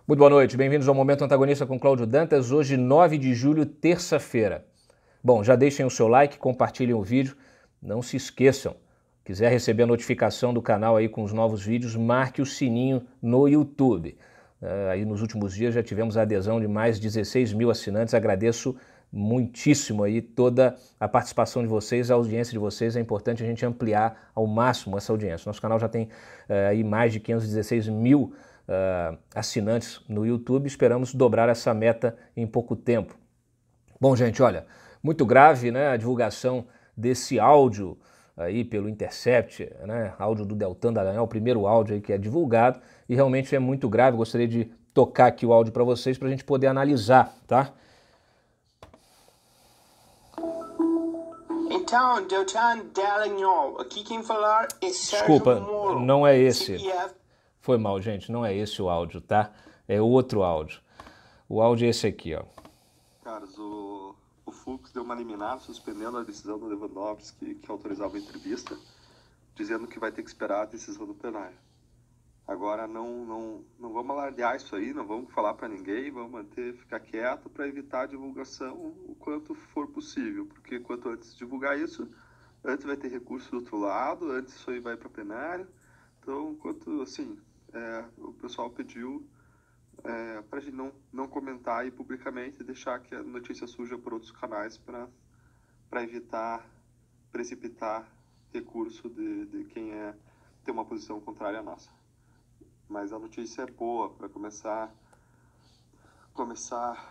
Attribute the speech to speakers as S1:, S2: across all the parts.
S1: Muito boa noite, bem-vindos ao Momento Antagonista com Cláudio Dantas, hoje 9 de julho, terça-feira. Bom, já deixem o seu like, compartilhem o vídeo, não se esqueçam, quiser receber a notificação do canal aí com os novos vídeos, marque o sininho no YouTube. Aí nos últimos dias já tivemos a adesão de mais de 16 mil assinantes, agradeço muitíssimo aí toda a participação de vocês, a audiência de vocês, é importante a gente ampliar ao máximo essa audiência. Nosso canal já tem aí mais de 516 mil assinantes no YouTube, esperamos dobrar essa meta em pouco tempo. Bom, gente, olha, muito grave, né, a divulgação desse áudio aí pelo Intercept, né, áudio do Deltan Dallagnol, o primeiro áudio aí que é divulgado, e realmente é muito grave. Gostaria de tocar aqui o áudio para vocês, para a gente poder analisar, tá?
S2: Então, Deltan Dallagnol, aqui quem falar é Sérgio
S1: Desculpa,
S2: Moro.
S1: não é esse.
S2: CPF.
S1: Foi mal, gente, não é esse o áudio, tá? É outro áudio. O áudio é esse aqui, ó.
S3: Caras, o Fux deu uma liminar suspendendo a decisão do Lewandowski que autorizava a entrevista, dizendo que vai ter que esperar a decisão do plenário. Agora não vamos alardear isso aí, não vamos falar para ninguém, vamos ficar quieto para evitar a divulgação o quanto for possível, porque quanto antes divulgar isso, antes vai ter recurso do outro lado, antes isso aí vai para plenário. Então, quanto assim, o pessoal pediu para a gente não comentar aí publicamente e deixar que a notícia surja por outros canais para evitar precipitar recurso de quem tem uma posição contrária à nossa. Mas a notícia é boa para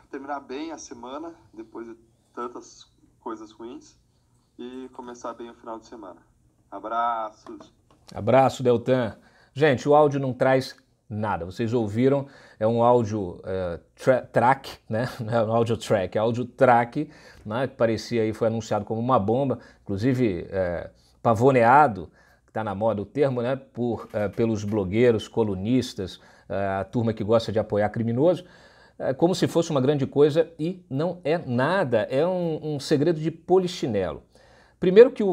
S3: terminar bem a semana, depois de tantas coisas ruins, e começar bem o final de semana. Abraços!
S1: Abraço, Deltan. Gente, o áudio não traz nada, vocês ouviram, é um áudio track, né? Não é um áudio track, é áudio track, né? Que parecia aí, foi anunciado como uma bomba, inclusive pavoneado, que está na moda o termo, né? Pelos blogueiros, colunistas, a turma que gosta de apoiar criminoso, como se fosse uma grande coisa, e não é nada, é um segredo de polichinelo. Primeiro que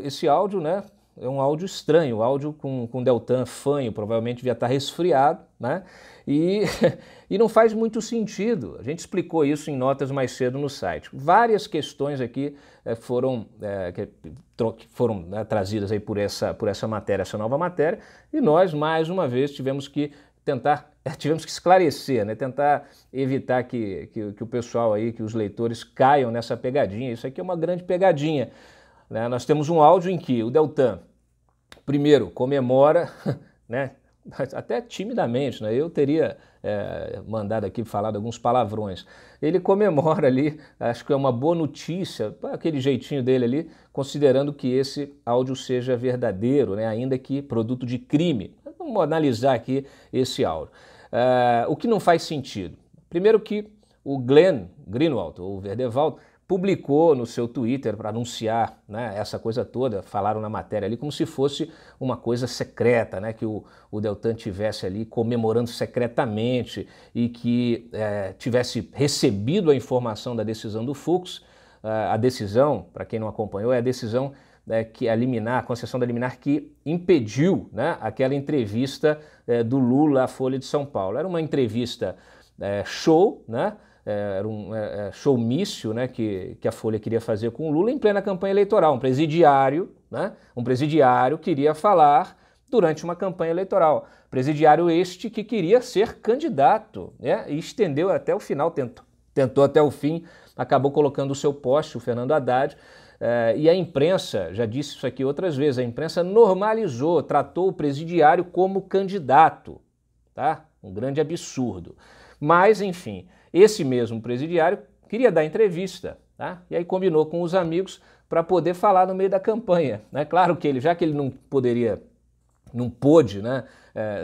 S1: esse áudio, né? É um áudio estranho, áudio com Deltan fanho, provavelmente devia estar resfriado, né? E não faz muito sentido. A gente explicou isso em notas mais cedo no site. Várias questões aqui foram trazidas aí por essa matéria, essa nova matéria, e nós, mais uma vez, tivemos que esclarecer, né? Tentar evitar que o pessoal aí, que os leitores caiam nessa pegadinha. Isso aqui é uma grande pegadinha. Nós temos um áudio em que o Deltan, primeiro, comemora, né, até timidamente, né, eu teria mandado aqui falado alguns palavrões, ele comemora ali, acho que é uma boa notícia, aquele jeitinho dele ali, considerando que esse áudio seja verdadeiro, né, ainda que produto de crime. Vamos analisar aqui esse áudio. O que não faz sentido? Primeiro que o Glenn Greenwald, ou Verdevald, publicou no seu Twitter para anunciar, né, essa coisa toda, falaram na matéria ali como se fosse uma coisa secreta, né, que o Deltan tivesse ali comemorando secretamente e que tivesse recebido a informação da decisão do Fux. A decisão, para quem não acompanhou, é a decisão que a liminar, a concessão da liminar que impediu, né, aquela entrevista do Lula à Folha de São Paulo. Era uma entrevista show, né? Era um showmício, né, que a Folha queria fazer com o Lula em plena campanha eleitoral. Um presidiário, né, queria falar durante uma campanha eleitoral. Presidiário este que queria ser candidato, né, e estendeu até o final, tentou até o fim, acabou colocando o seu poste, o Fernando Haddad, e a imprensa, já disse isso aqui outras vezes, a imprensa normalizou, tratou o presidiário como candidato, tá? Um grande absurdo. Mas, enfim, esse mesmo presidiário queria dar entrevista, tá? E aí combinou com os amigos para poder falar no meio da campanha, né? Claro que ele, já que ele não pôde, né,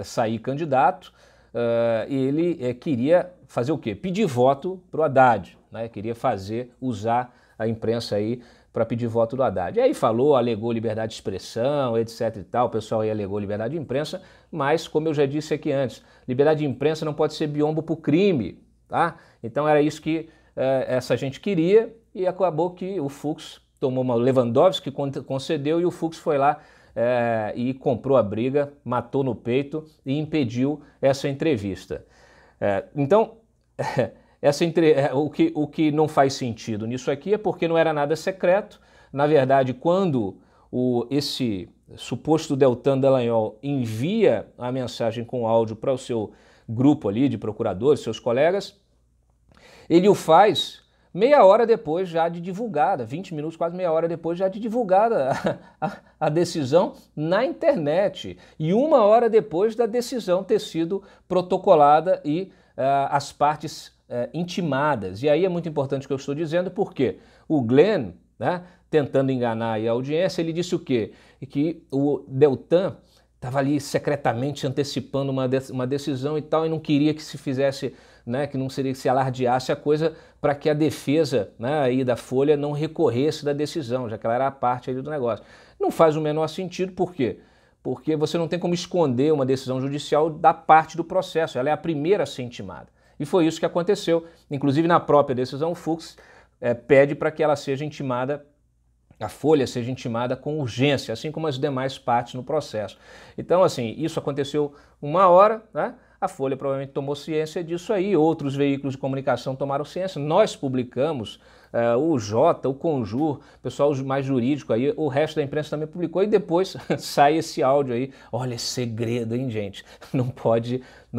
S1: sair candidato, ele queria fazer o quê? Pedir voto para o Haddad, né? Queria usar a imprensa aí para pedir voto do Haddad. E aí alegou liberdade de expressão, etc e tal, o pessoal aí alegou liberdade de imprensa, mas, como eu já disse aqui antes, liberdade de imprensa não pode ser biombo para o crime, tá? Então era isso que essa gente queria, e acabou que o Fux tomou uma Lewandowski que concedeu, e o Fux foi lá e comprou a briga, matou no peito e impediu essa entrevista. Então, o que não faz sentido nisso aqui é porque não era nada secreto. Na verdade, quando esse suposto Deltan Dallagnol envia a mensagem com áudio para o seu grupo ali de procuradores, seus colegas, ele o faz meia hora depois já de divulgada, 20 minutos, quase meia hora depois já de divulgada a decisão na internet e 1 hora depois da decisão ter sido protocolada e as partes intimadas. E aí é muito importante o que eu estou dizendo, porque o Glenn, né, tentando enganar aí a audiência, ele disse o quê? Que o Deltan estava ali secretamente antecipando uma decisão e tal, e não queria que se fizesse, né, que não seria que se alardeasse a coisa para que a defesa, né, aí da Folha não recorresse da decisão, já que ela era a parte aí do negócio. Não faz o menor sentido, por quê? Porque você não tem como esconder uma decisão judicial da parte do processo, ela é a primeira a ser intimada. E foi isso que aconteceu, inclusive na própria decisão o Fux pede para que ela seja intimada, a Folha seja intimada com urgência, assim como as demais partes no processo. Então, assim, isso aconteceu 1 hora, né? A Folha provavelmente tomou ciência disso aí, outros veículos de comunicação tomaram ciência, nós publicamos, o Jota, o Conjur, pessoal mais jurídico aí, o resto da imprensa também publicou e depois sai esse áudio aí. Olha, é segredo, hein, gente? Não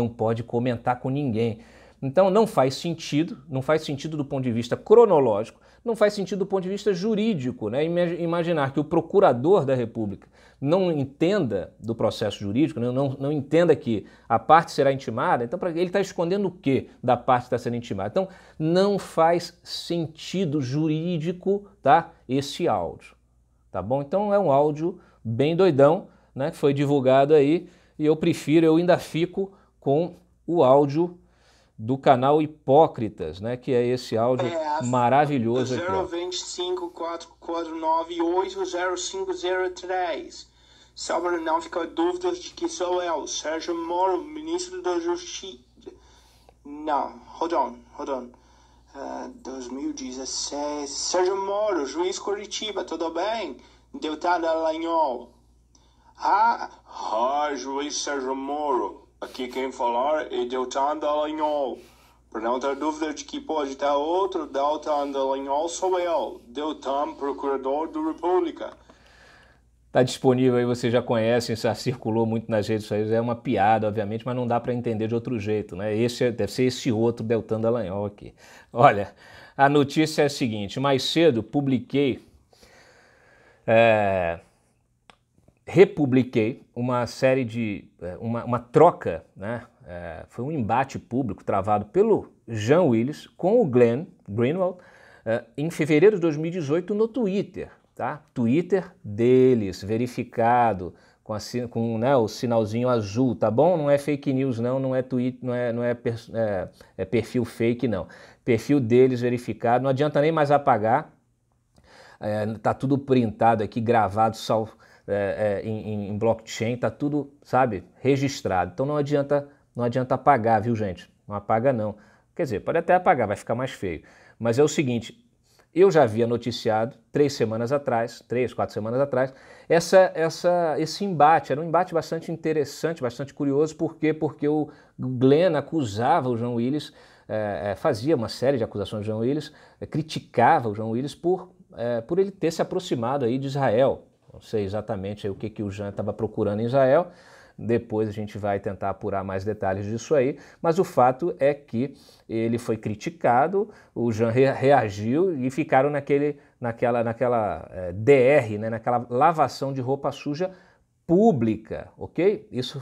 S1: pode comentar com ninguém. Então não faz sentido do ponto de vista cronológico, não faz sentido do ponto de vista jurídico, né? Imaginar que o procurador da República não entenda do processo jurídico, né? não entenda que a parte será intimada, então ele está escondendo o quê da parte que está sendo intimada? Então não faz sentido jurídico, tá, esse áudio, tá bom? Então é um áudio bem doidão, né, que foi divulgado aí, e eu ainda fico com o áudio do canal Hipócritas, né, que é esse áudio maravilhoso aqui.
S2: 025-449-800503. Só para não ficar dúvidas de que sou eu, Sérgio Moro, ministro da Justiça. Não, hold on. 2016. Sérgio Moro, juiz Curitiba, tudo bem? Deltan Dallagnol. Juiz Sérgio Moro. Aqui quem falar é Deltan Dallagnol. Para não ter dúvida de que pode ter outro, Deltan Dallagnol sou eu, Deltan, procurador da República.
S1: Está disponível aí, você já conhece, já circulou muito nas redes sociais, é uma piada, obviamente, mas não dá para entender de outro jeito, né? Deve ser esse outro Deltan Dallagnol aqui. Olha, a notícia é a seguinte, mais cedo publiquei... republiquei uma série de... uma troca, né? Foi um embate público travado pelo Jean Willis com o Glenn Greenwald em fevereiro de 2018 no Twitter, tá? Twitter deles, verificado, com né, o sinalzinho azul, tá bom? Não é fake news não é tweet, não é perfil fake não. Perfil deles verificado, não adianta nem mais apagar, tá tudo printado aqui, gravado, em blockchain, tá tudo, sabe, registrado. Então não adianta apagar, viu, gente? Não apaga não. Quer dizer, pode até apagar, vai ficar mais feio. Mas é o seguinte, eu já havia noticiado 3 4 semanas atrás, esse embate. Era um embate bastante interessante, bastante curioso. Por quê? Porque o Glenn acusava o Jean Willis, fazia uma série de acusações ao Jean Willis, criticava o Jean Willis por ele ter se aproximado aí de Israel. Não sei exatamente aí o que o Jean estava procurando em Israel, depois a gente vai tentar apurar mais detalhes disso aí, mas o fato é que ele foi criticado, o Jean reagiu e ficaram naquela DR, né, naquela lavação de roupa suja pública, ok? Isso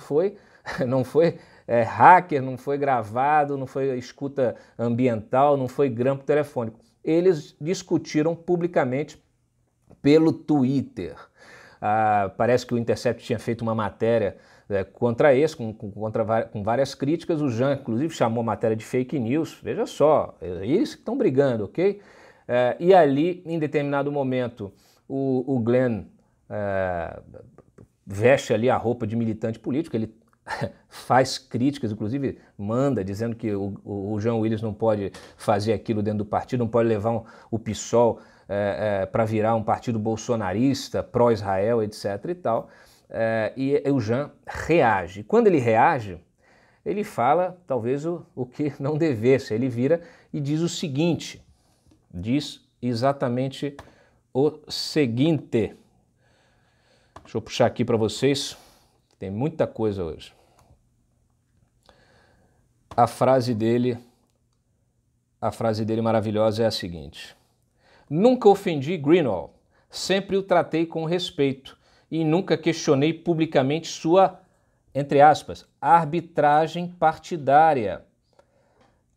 S1: não foi hacker, não foi gravado, não foi escuta ambiental, não foi grampo telefônico. Eles discutiram publicamente pelo Twitter. Parece que o Intercept tinha feito uma matéria contra esse, com várias críticas. O Jean, inclusive, chamou a matéria de fake news. Veja só, eles que estão brigando, ok? E ali, em determinado momento, o Glenn veste ali a roupa de militante político, ele faz críticas, inclusive manda, dizendo que o Jean Willis não pode fazer aquilo dentro do partido, não pode levar o PSOL para virar um partido bolsonarista, pró-Israel, etc. e tal. E o Jean reage. Quando ele reage, ele fala talvez o que não devesse. Ele vira e diz o seguinte, diz exatamente o seguinte. Deixa eu puxar aqui para vocês, tem muita coisa hoje. A frase dele maravilhosa é a seguinte: nunca ofendi Greenwald, sempre o tratei com respeito e nunca questionei publicamente sua, entre aspas, arbitragem partidária.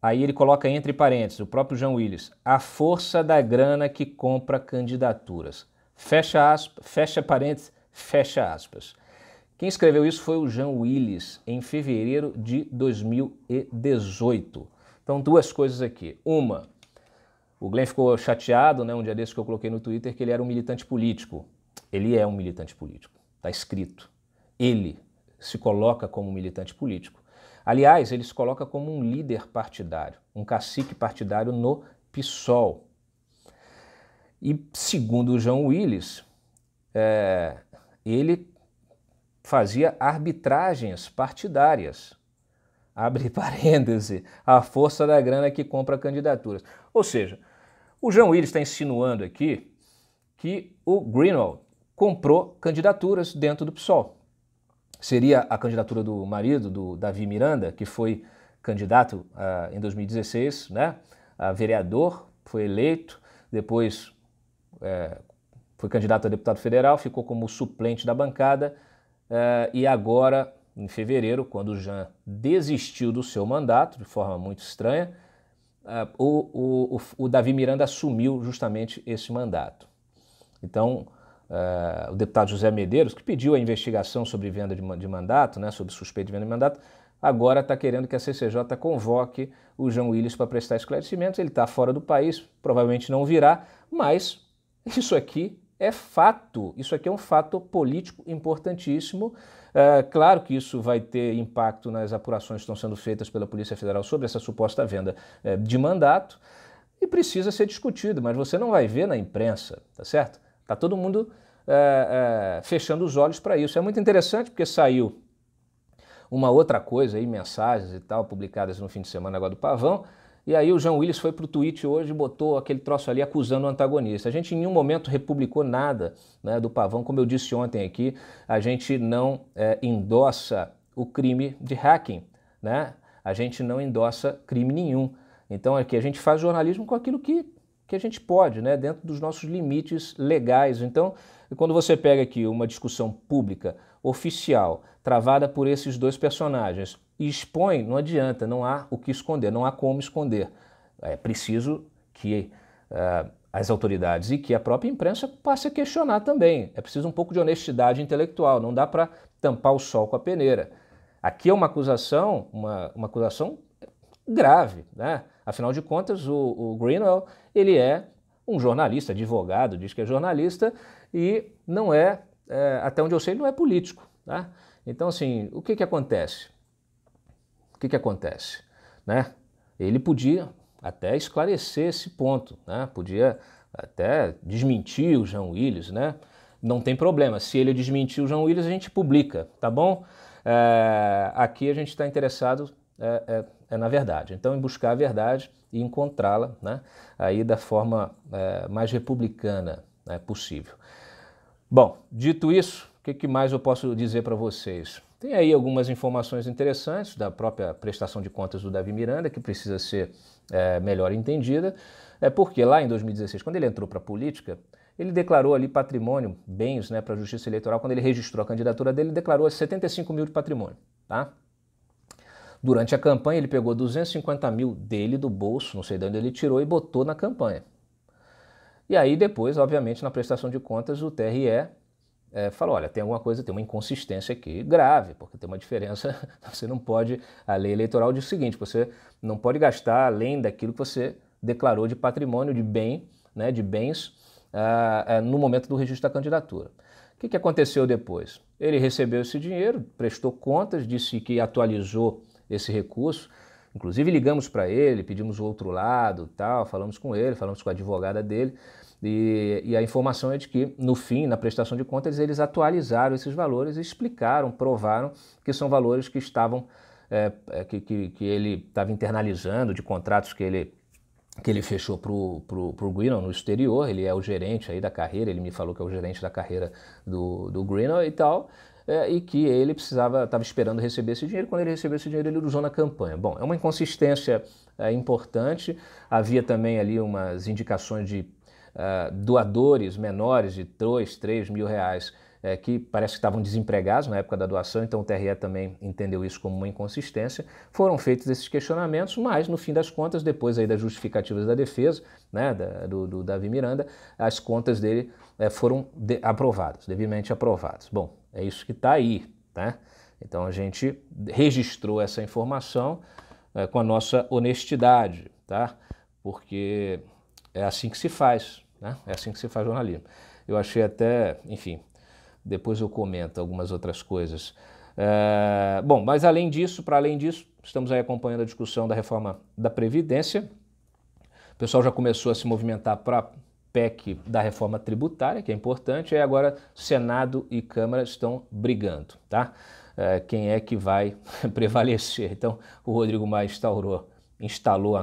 S1: Aí ele coloca entre parênteses, o próprio Jean Willis, a força da grana que compra candidaturas. Fecha aspas, fecha parênteses, fecha aspas. Quem escreveu isso foi o Jean Willis, em fevereiro de 2018. Então, duas coisas aqui. Uma, o Glenn ficou chateado, né, um dia desse que eu coloquei no Twitter, que ele era um militante político. Ele é um militante político, está escrito. Ele se coloca como um militante político. Aliás, ele se coloca como um líder partidário, um cacique partidário no PSOL. E segundo o Jean Willis, ele fazia arbitragens partidárias. Abre parêntese, a força da grana que compra candidaturas. Ou seja, o Jean Willis está insinuando aqui que o Greenwald comprou candidaturas dentro do PSOL. Seria a candidatura do marido, do Davi Miranda, que foi candidato em 2016, né, a vereador, foi eleito, depois foi candidato a deputado federal, ficou como suplente da bancada e agora, em fevereiro, quando o Jean desistiu do seu mandato, de forma muito estranha, o Davi Miranda assumiu justamente esse mandato. Então, o deputado José Medeiros, que pediu a investigação sobre venda de mandato, né, sobre suspeita de venda de mandato, agora está querendo que a CCJ convoque o Jean Willis para prestar esclarecimentos. Ele está fora do país, provavelmente não virá, mas isso aqui é fato, isso aqui é um fato político importantíssimo. Claro que isso vai ter impacto nas apurações que estão sendo feitas pela Polícia Federal sobre essa suposta venda de mandato e precisa ser discutido, mas você não vai ver na imprensa, tá certo? Está todo mundo fechando os olhos para isso. É muito interessante porque saiu uma outra coisa aí, mensagens e tal, publicadas no fim de semana agora do Pavão, e aí o Jean Willis foi para o tweet hoje e botou aquele troço ali acusando o antagonista. A gente em nenhum momento republicou nada, né, do Pavão, como eu disse ontem aqui, a gente não endossa o crime de hacking, né? A gente não endossa crime nenhum. Então aqui a gente faz jornalismo com aquilo que a gente pode, né, dentro dos nossos limites legais. Então, quando você pega aqui uma discussão pública, oficial, travada por esses dois personagens, e expõe, não adianta, não há o que esconder, não há como esconder. É preciso que as autoridades e que a própria imprensa passe a questionar também. É preciso um pouco de honestidade intelectual, não dá para tampar o sol com a peneira. Aqui é uma acusação grave, né? Afinal de contas, o Greenwald, ele é um jornalista, advogado, diz que é jornalista e não até onde eu sei, não é político, tá? Então, assim, o que acontece? O que acontece? Né? Ele podia até esclarecer esse ponto, né? Podia até desmentir o Jean Willis, né? Não tem problema, se ele desmentir o Jean Willis, a gente publica, tá bom? Aqui a gente está interessado na verdade, então em buscar a verdade e encontrá-la, né, aí da forma mais republicana, né, possível. Bom, dito isso, o que mais eu posso dizer para vocês? Tem aí algumas informações interessantes da própria prestação de contas do Davi Miranda, que precisa ser melhor entendida, porque lá em 2016, quando ele entrou para a política, ele declarou ali patrimônio, bens, né, para a Justiça Eleitoral. Quando ele registrou a candidatura dele, ele declarou 75 mil de patrimônio, tá? Durante a campanha, ele pegou 250 mil dele do bolso, não sei de onde ele tirou, e botou na campanha. E aí depois, obviamente, na prestação de contas, o TRE falou, olha, tem alguma coisa, tem uma inconsistência aqui grave, porque tem uma diferença, você não pode, a lei eleitoral diz o seguinte, você não pode gastar além daquilo que você declarou de patrimônio, de bem, né, de bens, no momento do registro da candidatura. O que aconteceu depois? Ele recebeu esse dinheiro, prestou contas, disse que atualizou esse recurso, inclusive ligamos para ele, pedimos o outro lado, tal, falamos com ele, falamos com a advogada dele, e a informação é de que, no fim, na prestação de contas, eles atualizaram esses valores e explicaram, provaram que são valores que estavam que ele estava internalizando, de contratos que ele fechou para o Greenwell no exterior. Ele é o gerente aí da carreira, ele me falou que é o gerente da carreira do Greenwell e tal, e que ele estava esperando receber esse dinheiro. Quando ele recebeu esse dinheiro, ele usou na campanha. Bom, é uma inconsistência importante. Havia também ali umas indicações de doadores menores de 2, 3 mil reais que parece que estavam desempregados na época da doação, então o TRE também entendeu isso como uma inconsistência. Foram feitos esses questionamentos, mas no fim das contas, depois aí das justificativas da defesa, né, do Davi Miranda, as contas dele foram aprovadas, devidamente aprovadas. Bom, é isso que está aí, tá? Então a gente registrou essa informação com a nossa honestidade, tá? Porque é assim que se faz, né? É assim que se faz jornalismo. Eu achei até, enfim, depois eu comento algumas outras coisas. Bom, mas para além disso, estamos aí acompanhando a discussão da reforma da Previdência. O pessoal já começou a se movimentar para a PEC da reforma tributária, que é importante, e agora Senado e Câmara estão brigando, tá? Quem é que vai prevalecer? Então, o Rodrigo Maia instalou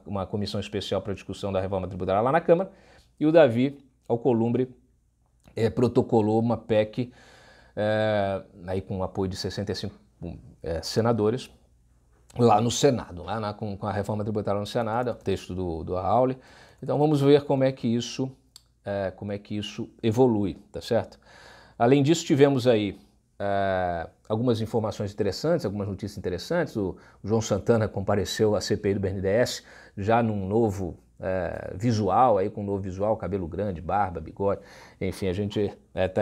S1: uma comissão especial para a discussão da reforma tributária lá na Câmara, e o Davi Alcolumbre protocolou uma PEC aí com o apoio de 65 senadores lá no Senado, com a reforma tributária no Senado, o texto do Raul. Então vamos ver como é que isso evolui, tá certo? Além disso, tivemos aí algumas informações interessantes, algumas notícias interessantes. O João Santana compareceu à CPI do BNDES já num novo visual, aí com um novo visual, cabelo grande, barba, bigode, enfim, a gente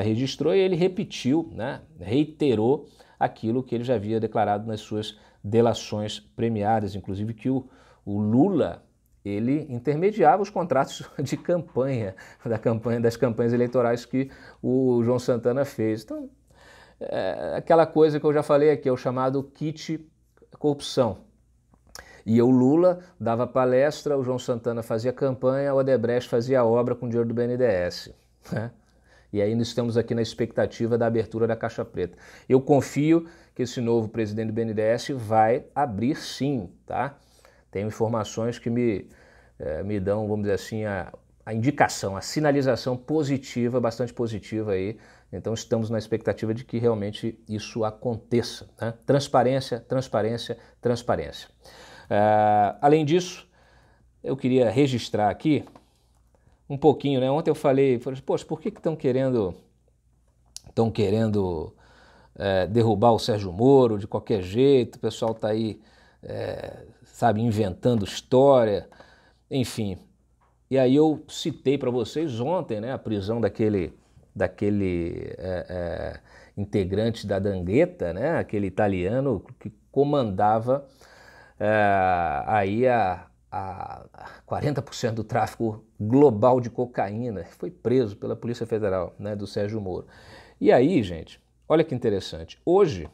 S1: registrou, e ele repetiu, né, reiterou aquilo que ele já havia declarado nas suas delações premiadas, inclusive que o Lula, ele intermediava os contratos de campanha, das campanhas eleitorais que o João Santana fez. Então, aquela coisa que eu já falei aqui, é o chamado kit corrupção. E o Lula dava palestra, o João Santana fazia campanha, o Odebrecht fazia obra com dinheiro do BNDES. Né? E aí nós estamos aqui na expectativa da abertura da Caixa Preta. Eu confio que esse novo presidente do BNDES vai abrir sim, tá? Tenho informações que me dão, vamos dizer assim, a indicação, a sinalização positiva, bastante positiva aí. Então estamos na expectativa de que realmente isso aconteça, né? Transparência, transparência, transparência. Além disso, eu queria registrar aqui um pouquinho, né? Ontem eu falei, poxa, por que estão querendo derrubar o Sérgio Moro de qualquer jeito? O pessoal está aí, sabe, inventando história, enfim. E aí eu citei para vocês ontem, né, a prisão daquele integrante da 'Ndrangheta, né, aquele italiano que comandava aí a 40% do tráfico global de cocaína, foi preso pela Polícia Federal, né, do Sérgio Moro. E aí, gente, olha que interessante, hoje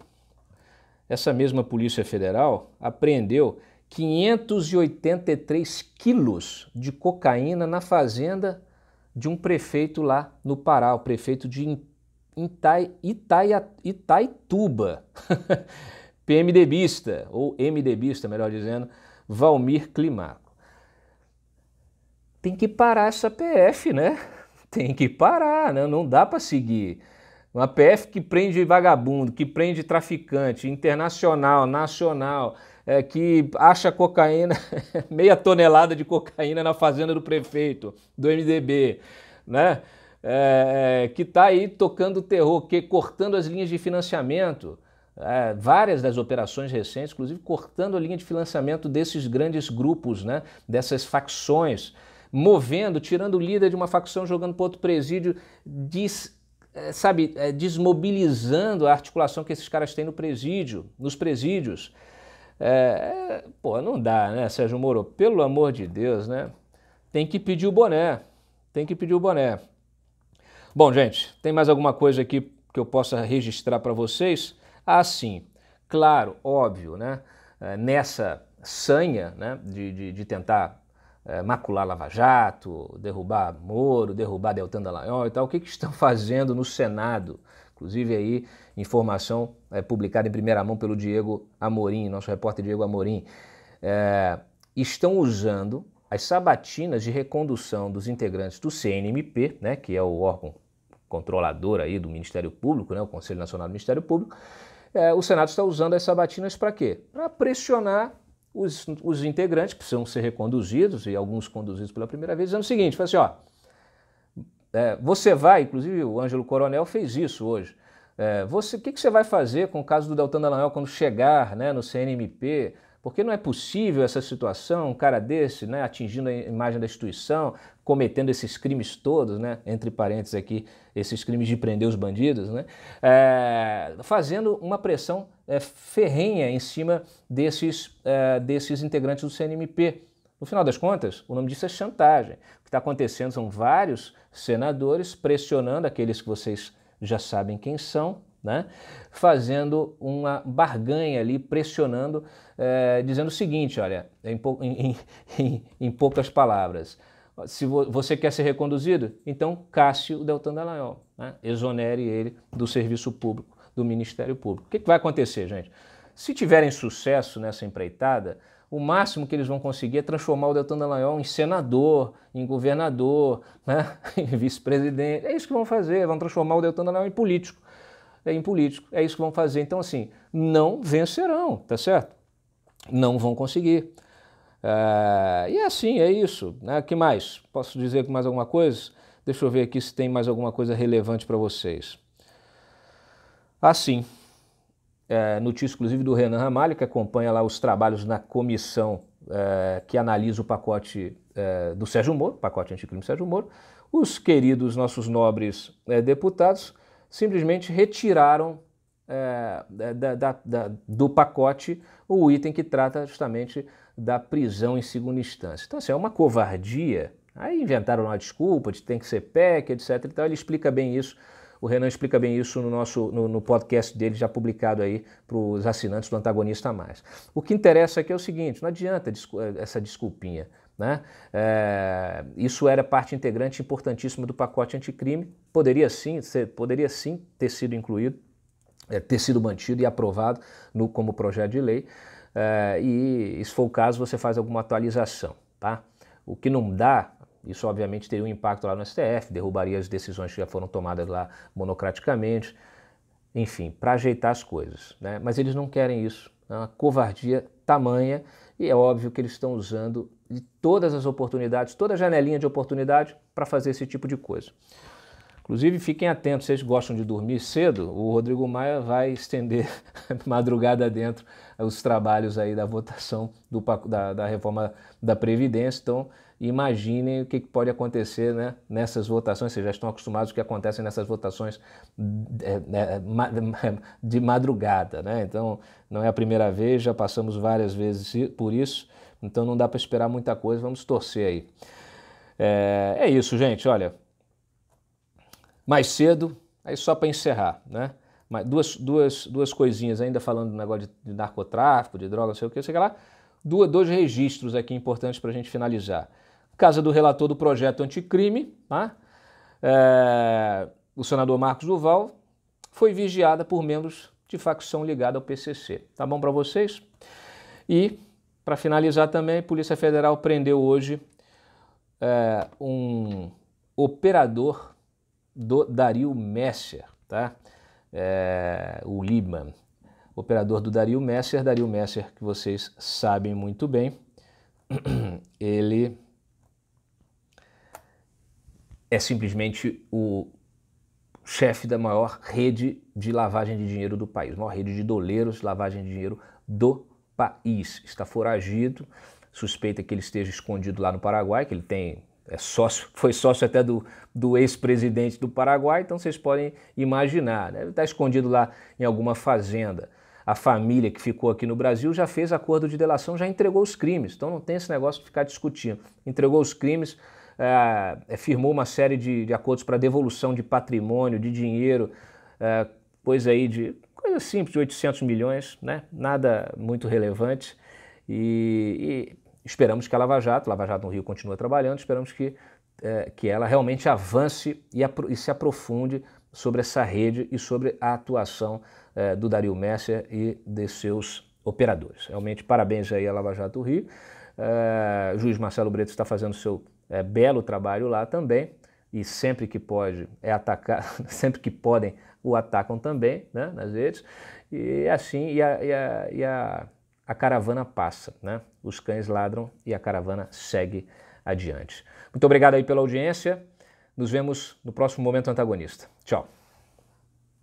S1: essa mesma Polícia Federal apreendeu 583 quilos de cocaína na fazenda de um prefeito lá no Pará, o prefeito de Itaituba, PMDBista, ou MDBista, melhor dizendo, Valmir Climaco. Tem que parar essa PF, né? Tem que parar, né? Não dá para seguir. Uma PF que prende vagabundo, que prende traficante, internacional, nacional, que acha cocaína, meia tonelada de cocaína na fazenda do prefeito, do MDB, né? Que está aí tocando terror, cortando as linhas de financiamento. Várias das operações recentes, inclusive cortando a linha de financiamento desses grandes grupos, né, dessas facções, movendo, tirando o líder de uma facção, jogando para outro presídio, desmobilizando a articulação que esses caras têm nos presídios. Pô, não dá, né, Sérgio Moro? Pelo amor de Deus, né? Tem que pedir o boné, tem que pedir o boné. Bom, gente, tem mais alguma coisa aqui que eu possa registrar para vocês? Sim, claro, óbvio, né? Nessa sanha, né, de tentar macular Lava Jato, derrubar Moro, derrubar Deltan Dallagnol e tal, o que estão fazendo no Senado Inclusive aí, informação publicada em primeira mão pelo Diego Amorim, nosso repórter Diego Amorim, estão usando as sabatinas de recondução dos integrantes do CNMP, né, que é o órgão controlador aí do Ministério Público, né, o Conselho Nacional do Ministério Público. O Senado está usando as sabatinas para quê? Para pressionar os integrantes, que precisam ser reconduzidos, e alguns conduzidos pela primeira vez, dizendo o seguinte, fala assim, ó, você vai, inclusive o Ângelo Coronel fez isso hoje, o que você vai fazer com o caso do Deltan Dallagnol quando chegar, né, no CNMP? Porque não é possível essa situação, um cara desse, né, atingindo a imagem da instituição, cometendo esses crimes todos, né, entre parênteses aqui, esses crimes de prender os bandidos, né, fazendo uma pressão ferrenha em cima desses integrantes do CNMP. No final das contas, o nome disso é chantagem. O que está acontecendo são vários senadores pressionando aqueles que vocês já sabem quem são, né, fazendo uma barganha ali, pressionando, dizendo o seguinte, olha, em poucas palavras, se você quer ser reconduzido, então casse o Deltan Dallagnol, né, exonere ele do serviço público, do Ministério Público. O que vai acontecer, gente? Se tiverem sucesso nessa empreitada, o máximo que eles vão conseguir é transformar o Deltan Dallagnol em senador, em governador, né, em vice-presidente. É isso que vão fazer, vão transformar o Deltan Dallagnol em político. É isso que vão fazer. Então, assim, não vencerão, tá certo? Não vão conseguir. E assim, é isso. Né? O que mais? Posso dizer mais alguma coisa? Deixa eu ver aqui se tem mais alguma coisa relevante para vocês. Sim. Notícia, inclusive, do Renan Ramalho, que acompanha lá os trabalhos na comissão que analisa o pacote do Sérgio Moro, pacote anticrime Sérgio Moro. Os queridos nossos nobres deputados simplesmente retiraram do pacote o item que trata justamente da prisão em segunda instância. Então, assim, é uma covardia. Aí inventaram uma desculpa de tem que ser PEC, etc. Então, ele explica bem isso. O Renan explica bem isso no podcast dele, já publicado aí para os assinantes do Antagonista Mais. O que interessa aqui é o seguinte, não adianta essa desculpinha, né? Isso era parte integrante importantíssima do pacote anticrime, poderia sim ter sido incluído, ter sido mantido e aprovado como projeto de lei, e se for o caso você faz alguma atualização, tá? O que não dá, isso obviamente teria um impacto lá no STF, derrubaria as decisões que já foram tomadas lá monocraticamente, enfim, para ajeitar as coisas, né? Mas eles não querem isso, é uma covardia tamanha e é óbvio que eles estão usando de todas as oportunidades, toda a janelinha de oportunidade para fazer esse tipo de coisa. Inclusive, fiquem atentos, vocês gostam de dormir cedo, o Rodrigo Maia vai estender madrugada dentro os trabalhos aí da votação da reforma da Previdência, então imaginem o que pode acontecer, né, nessas votações, vocês já estão acostumados com o que acontece nessas votações de madrugada, né? Então não é a primeira vez, já passamos várias vezes por isso, então não dá para esperar muita coisa, vamos torcer aí. É isso, gente, olha, mais cedo, aí só para encerrar, né? Duas coisinhas ainda falando do negócio de narcotráfico, de droga, não sei o que lá, dois registros aqui importantes para a gente finalizar. Casa do relator do projeto anticrime, tá? O senador Marcos Duval foi vigiada por membros de facção ligada ao PCC. Tá bom para vocês? E, para finalizar também, a Polícia Federal prendeu hoje um operador do Dario Messer, tá? O Liban, operador do Dario Messer, que vocês sabem muito bem, ele é simplesmente o chefe da maior rede de lavagem de dinheiro do país, maior rede de doleiros de lavagem de dinheiro do país. Está foragido, suspeita que ele esteja escondido lá no Paraguai, que ele tem, foi sócio até do ex-presidente do Paraguai, então vocês podem imaginar, né? Ele está escondido lá em alguma fazenda. A família que ficou aqui no Brasil já fez acordo de delação, já entregou os crimes, então não tem esse negócio de ficar discutindo. Entregou os crimes, firmou uma série de acordos para devolução de patrimônio, de dinheiro, coisa simples, de 800 milhões, né? Nada muito relevante, e esperamos que a Lava Jato no Rio continua trabalhando, esperamos que ela realmente avance e se aprofunde sobre essa rede e sobre a atuação do Dario Messer e de seus operadores. Realmente, parabéns aí à Lava Jato Rio. O juiz Marcelo Bretas está fazendo seu belo trabalho lá também, e sempre que pode atacar, sempre que podem o atacam também, né, nas redes, e assim a caravana passa, né? Os cães ladram e a caravana segue adiante. Muito obrigado aí pela audiência, nos vemos no próximo Momento Antagonista. Tchau.